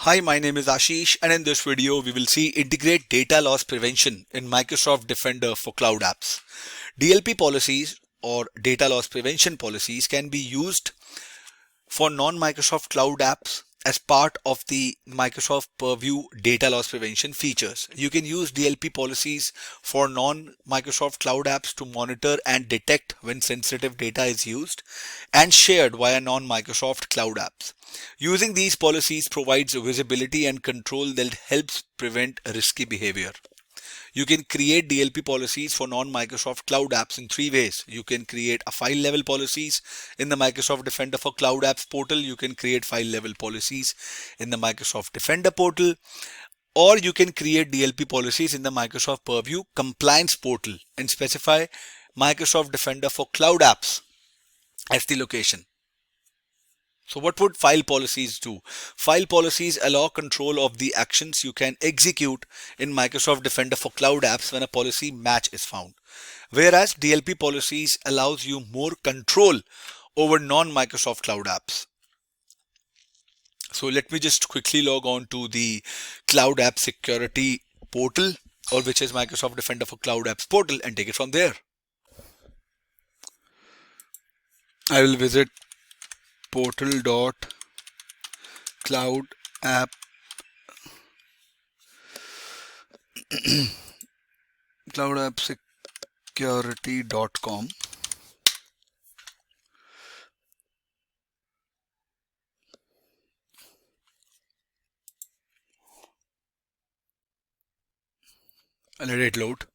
Hi, my name is Ashish, and in this video we will see integrate data loss prevention in Microsoft Defender for cloud apps. DLP policies or data loss prevention policies can be used for non-Microsoft cloud apps as part of the Microsoft Purview data loss prevention features. You can use DLP policies for non-Microsoft cloud apps to monitor and detect when sensitive data is used and shared via non-Microsoft cloud apps. Using these policies provides visibility and control that helps prevent risky behavior. You can create DLP policies for non-Microsoft cloud apps in three ways. You can create a file level policies in the Microsoft Defender for Cloud Apps portal. You can create file level policies in the Microsoft Defender portal, or you can create DLP policies in the Microsoft Purview compliance portal and specify Microsoft Defender for Cloud Apps as the location. So what would file policies do? File policies allow control of the actions you can execute in Microsoft Defender for Cloud Apps when a policy match is found. Whereas DLP policies allows you more control over non-Microsoft Cloud apps. So let me just quickly log on to the Cloud App Security portal, or which is Microsoft Defender for Cloud Apps portal, and take it from there. I will visit cloudappsecurity.com. Let it load.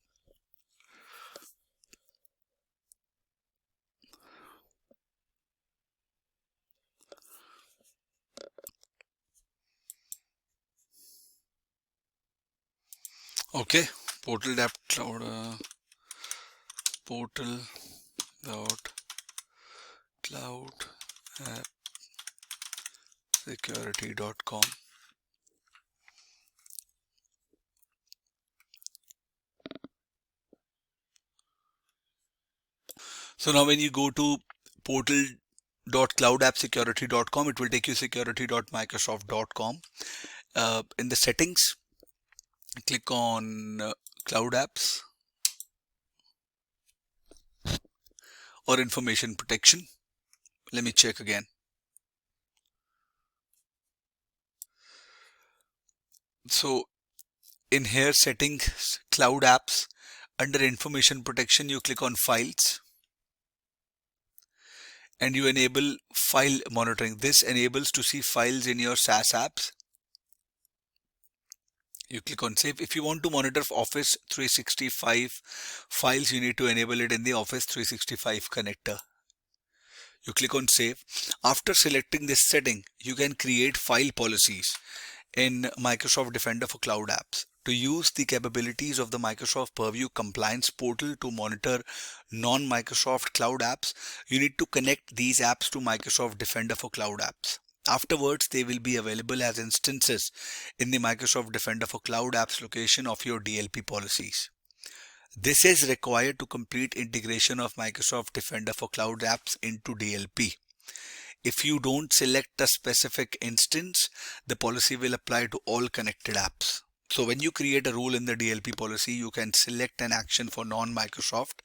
Okay, portal app cloud portal dot cloud app security.com. So now when you go to portal.cloudappsecurity.com, it will take you security.microsoft.com. In the settings, click on cloud apps or information protection. Let me check again. So in here, settings, cloud apps, under information protection, you click on files and you enable file monitoring. This enables to see files in your SaaS apps. You click on save. If you want to monitor Office 365 files, you need to enable it in the Office 365 connector. You click on save. After selecting this setting, you can create file policies in Microsoft Defender for Cloud Apps. To use the capabilities of the Microsoft Purview compliance portal to monitor non-Microsoft Cloud apps, you need to connect these apps to Microsoft Defender for Cloud Apps. Afterwards, they will be available as instances in the Microsoft Defender for Cloud Apps location of your DLP policies. This is required to complete integration of Microsoft Defender for Cloud Apps into DLP. If you don't select a specific instance, the policy will apply to all connected apps. So when you create a rule in the DLP policy, you can select an action for non-Microsoft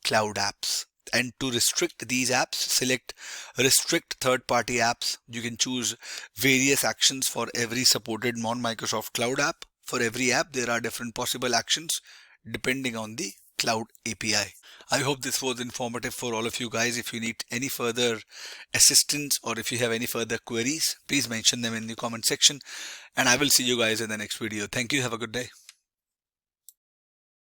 Cloud apps. And to restrict these apps, select restrict third-party apps. You can choose various actions for every supported non-Microsoft Cloud app. For every app, there are different possible actions depending on the Cloud API. I hope this was informative for all of you guys. If you need any further assistance or if you have any further queries, please mention them in the comment section, and I will see you guys in the next video. Thank you. Have a good day.